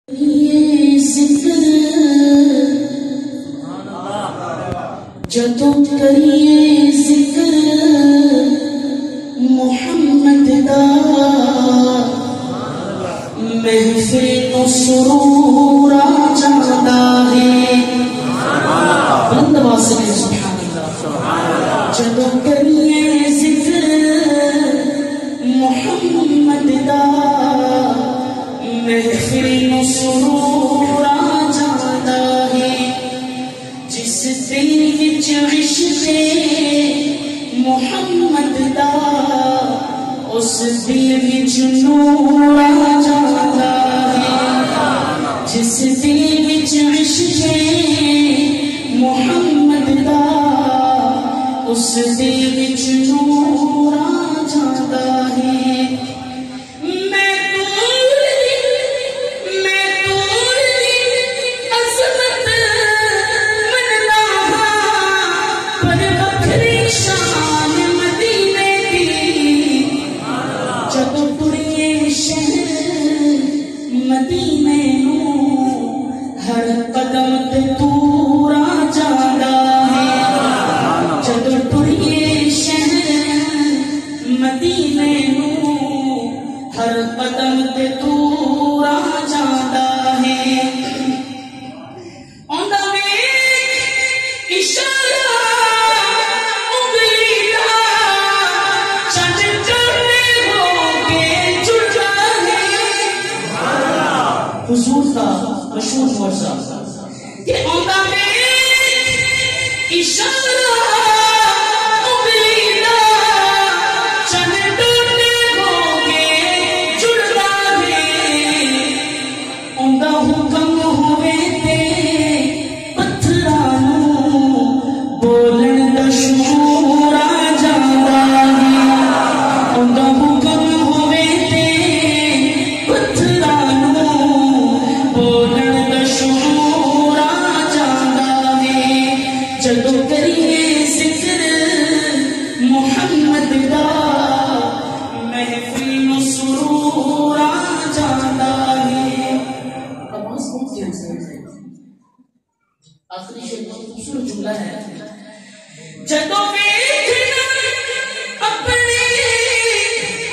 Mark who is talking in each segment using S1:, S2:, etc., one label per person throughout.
S1: یہ ذکر جدوں کریے ذکر محمد دا محفل نو سرور آ جاندا ہے بلند آواز سے سبحان اللہ جدوں کریے ذکر محمد دا محفل نو سرور آ جاندا ہے جس دل وچ عشق محمد دا اس دل وچ نور آ جاندا ہے جس دل وچ عشق محمد دا اس دل وچ نور آ جاندا ہے ہر قدم تے تور آ جاندا ہے جدوں ٹریے شہر مدینے نوں ہر قدم تے تور آ جاندا ہے اوندا ویکھ اشارہ انگلی دا چٹ چڑھے ہو کے جڑدا ہے حضور دا مشہور موضوع کہ آندا میں اشارہ انگلی دا چن ٹوٹے ہو کے جڑدا ہے آندا حکم ہوے تے پتھراں نوں بولن دا شعور آ جاندا ہے آندا حکم ہوے تے پتھراں نوں بولن شعور آ جاندا ہے جدوں کریے ذکر محمد دا محفل نو سرور آ جاندا ہے آواز بہت دھیان سے آخری شعر بہت خوبصورت جملہ ہے جدوں ویکھنا اپنے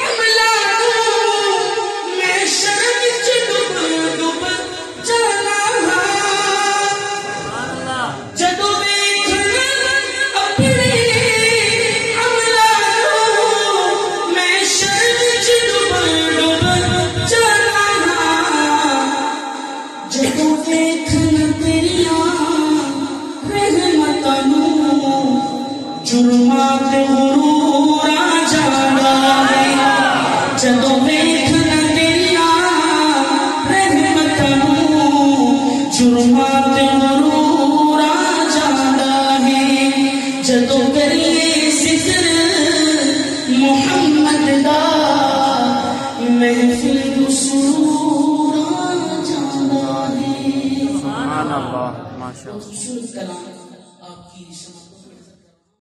S1: عملاں میں شرم وچ ڈب جانا جرمات غرور آ جاندا ہے جدوں ویکھنا تیریاں رحمتاں نوں جرمات غرور آ جاندا ہے جدوں کریے ذکر محمد دا محفل نو سرور آ جاندا ہے سبحان اللہ ماشاءاللہ خوبصورت کلام آپ کی